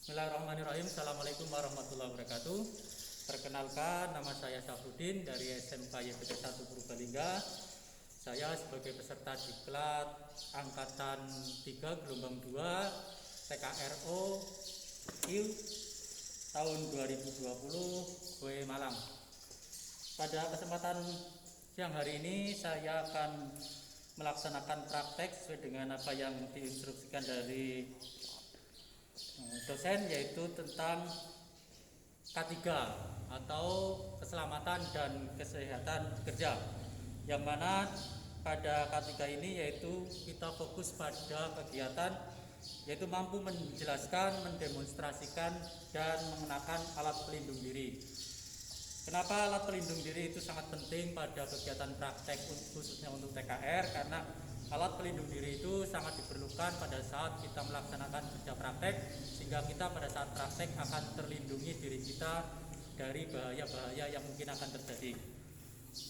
Bismillahirrahmanirrahim. Assalamualaikum warahmatullahi wabarakatuh. Perkenalkan, nama saya Syafruddin dari SMK YPT 1 Purbalingga. Saya sebagai peserta diklat angkatan 3 gelombang 2 TKRO Q tahun 2020 Gue Malang. Pada kesempatan siang hari ini saya akan melaksanakan praktek sesuai dengan apa yang diinstruksikan dari dosen, yaitu tentang K3 atau keselamatan dan kesehatan kerja, yang mana pada K3 ini yaitu kita fokus pada kegiatan yaitu mampu menjelaskan, mendemonstrasikan dan mengenakan alat pelindung diri. Kenapa alat pelindung diri itu sangat penting pada kegiatan praktek khususnya untuk TKR? Karena alat pelindung diri itu sangat diperlukan pada saat kita melaksanakan kerja praktek, sehingga kita pada saat praktek akan terlindungi diri kita dari bahaya-bahaya yang mungkin akan terjadi.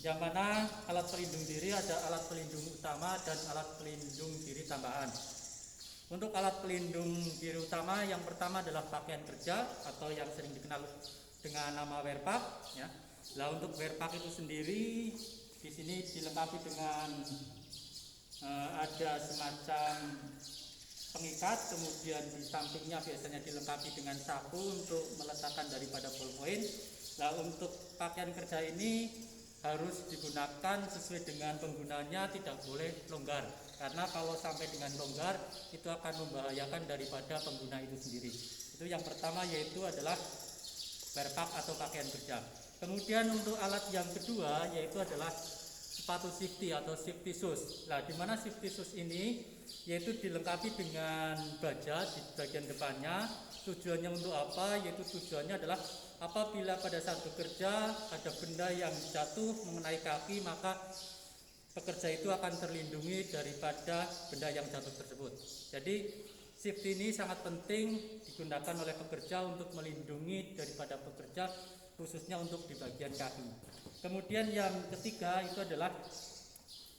Yang mana alat pelindung diri ada alat pelindung utama dan alat pelindung diri tambahan. Untuk alat pelindung diri utama, yang pertama adalah pakaian kerja atau yang sering dikenal dengan nama wearpack, ya. Nah, untuk wearpack itu sendiri di sini dilengkapi dengan ada semacam pengikat, kemudian di sampingnya biasanya dilengkapi dengan sapu untuk meletakkan daripada ballpoint. Nah, untuk pakaian kerja ini harus digunakan sesuai dengan penggunanya, tidak boleh longgar, karena kalau sampai dengan longgar itu akan membahayakan daripada pengguna itu sendiri. Itu yang pertama, yaitu adalah wearpack atau pakaian kerja. Kemudian untuk alat yang kedua yaitu adalah sepatu safety atau safety shoes. Nah, di mana safety shoes ini yaitu dilengkapi dengan baja di bagian depannya. Tujuannya untuk apa? Yaitu tujuannya adalah apabila pada saat bekerja ada benda yang jatuh mengenai kaki, maka pekerja itu akan terlindungi daripada benda yang jatuh tersebut. Jadi safety ini sangat penting digunakan oleh pekerja untuk melindungi daripada pekerja, khususnya untuk di bagian kaki. Kemudian yang ketiga itu adalah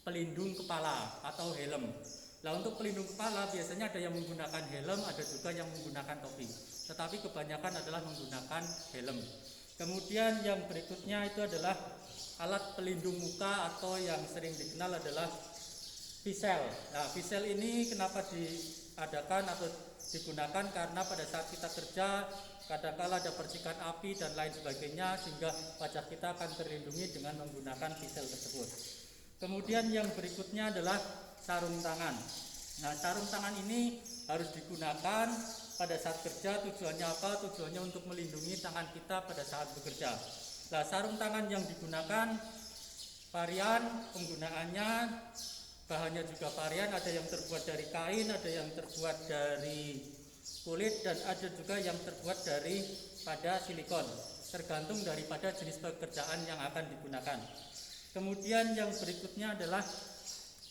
pelindung kepala atau helm. Nah, untuk pelindung kepala biasanya ada yang menggunakan helm, ada juga yang menggunakan topi. Tetapi kebanyakan adalah menggunakan helm. Kemudian yang berikutnya itu adalah alat pelindung muka atau yang sering dikenal adalah visel. Nah, visel ini kenapa diadakan atau digunakan? Karena pada saat kita kerja kadang-kala ada percikan api dan lain sebagainya, sehingga wajah kita akan terlindungi dengan menggunakan visel tersebut. Kemudian yang berikutnya adalah sarung tangan. Nah, sarung tangan ini harus digunakan pada saat kerja. Tujuannya apa? Tujuannya untuk melindungi tangan kita pada saat bekerja. Nah, sarung tangan yang digunakan varian penggunaannya, bahannya juga varian, ada yang terbuat dari kain, ada yang terbuat dari kulit, dan ada juga yang terbuat dari pada silikon, tergantung daripada jenis pekerjaan yang akan digunakan. Kemudian yang berikutnya adalah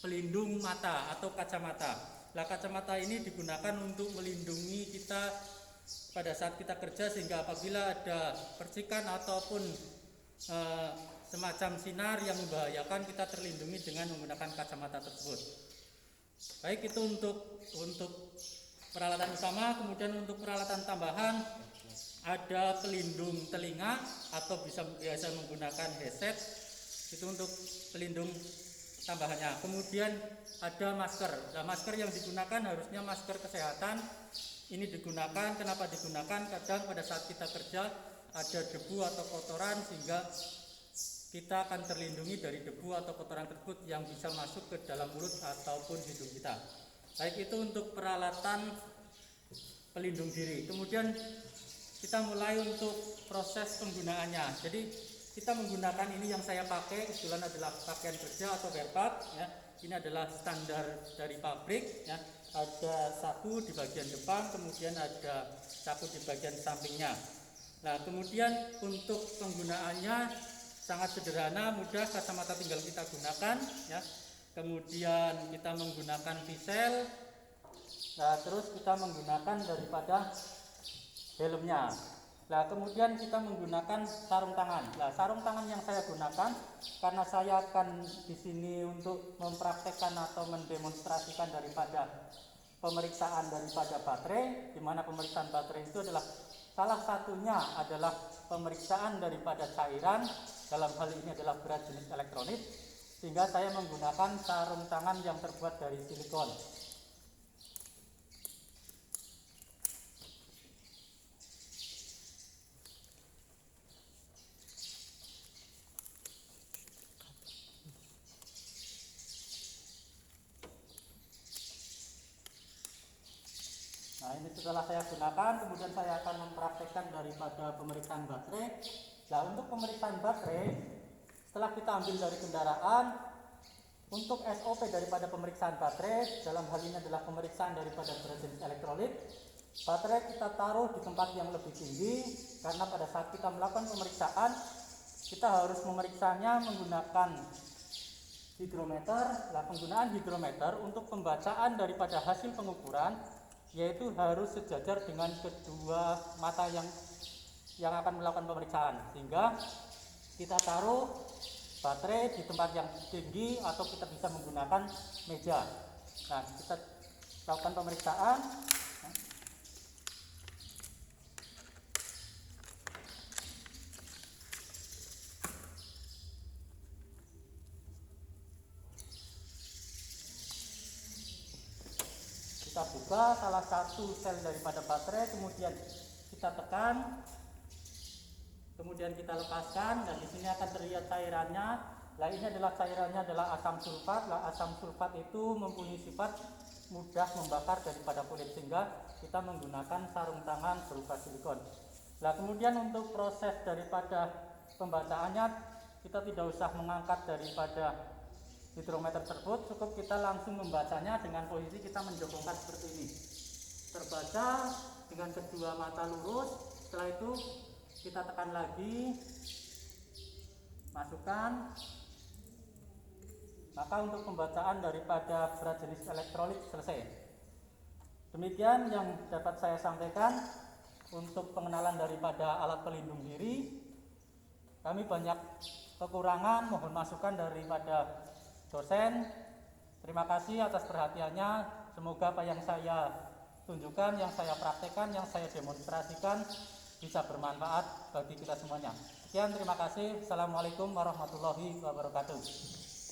pelindung mata atau kacamata. Nah, kacamata ini digunakan untuk melindungi kita pada saat kita kerja, sehingga apabila ada percikan ataupun semacam sinar yang membahayakan, kita terlindungi dengan menggunakan kacamata tersebut. Baik, itu untuk peralatan utama. Kemudian untuk peralatan tambahan ada pelindung telinga atau biasa menggunakan headset, itu untuk pelindung tambahannya. Kemudian ada masker. Nah, masker yang digunakan harusnya masker kesehatan. Ini digunakan, kenapa digunakan? Kadang pada saat kita kerja ada debu atau kotoran, sehingga kita akan terlindungi dari debu atau kotoran tersebut yang bisa masuk ke dalam mulut ataupun hidung kita. Baik, itu untuk peralatan pelindung diri. Kemudian kita mulai untuk proses penggunaannya. Jadi kita menggunakan ini yang saya pakai kebetulan adalah pakaian kerja atau wearpack, ya. Ini adalah standar dari pabrik, ya. Ada sapu di bagian depan, kemudian ada sapu di bagian sampingnya. Nah, kemudian untuk penggunaannya sangat sederhana, mudah. Kacamata tinggal kita gunakan, ya. Kemudian kita menggunakan visel. Nah, terus kita menggunakan daripada helmnya. Nah, kemudian kita menggunakan sarung tangan. Nah, sarung tangan yang saya gunakan karena saya akan di sini untuk mempraktekkan atau mendemonstrasikan daripada pemeriksaan daripada baterai, di mana pemeriksaan baterai itu adalah salah satunya adalah pemeriksaan daripada cairan, dalam hal ini adalah berat jenis elektrolit, sehingga saya menggunakan sarung tangan yang terbuat dari silikon. Nah, ini setelah saya gunakan, kemudian saya akan mempraktekkan daripada pemeriksaan baterai. Nah, untuk pemeriksaan baterai, setelah kita ambil dari kendaraan, untuk SOP daripada pemeriksaan baterai, dalam hal ini adalah pemeriksaan daripada berat jenis elektrolit. Baterai kita taruh di tempat yang lebih tinggi, karena pada saat kita melakukan pemeriksaan, kita harus memeriksanya menggunakan hidrometer. Nah, penggunaan hidrometer untuk pembacaan daripada hasil pengukuran yaitu harus sejajar dengan kedua mata yang akan melakukan pemeriksaan, sehingga kita taruh baterai di tempat yang tinggi atau kita bisa menggunakan meja. Nah, kita lakukan pemeriksaan. Kita buka salah satu sel daripada baterai, kemudian kita tekan, kemudian kita lepaskan, dan di sini akan terlihat cairannya. Nah, ini adalah cairannya adalah asam sulfat. Nah, asam sulfat itu mempunyai sifat mudah membakar daripada kulit, sehingga kita menggunakan sarung tangan berupa silikon. Nah, kemudian untuk proses daripada pembacaannya, kita tidak usah mengangkat daripada hidrometer tersebut, cukup kita langsung membacanya dengan posisi kita menjongkokkan seperti ini. Terbaca dengan kedua mata lurus. Setelah itu kita tekan lagi, masukkan. Maka untuk pembacaan daripada berat jenis elektrolit selesai. Demikian yang dapat saya sampaikan untuk pengenalan daripada alat pelindung diri. Kami banyak kekurangan, mohon masukan daripada dosen. Terima kasih atas perhatiannya. Semoga apa yang saya tunjukkan, yang saya praktekkan, yang saya demonstrasikan bisa bermanfaat bagi kita semuanya. Sekian, terima kasih. Assalamualaikum warahmatullahi wabarakatuh.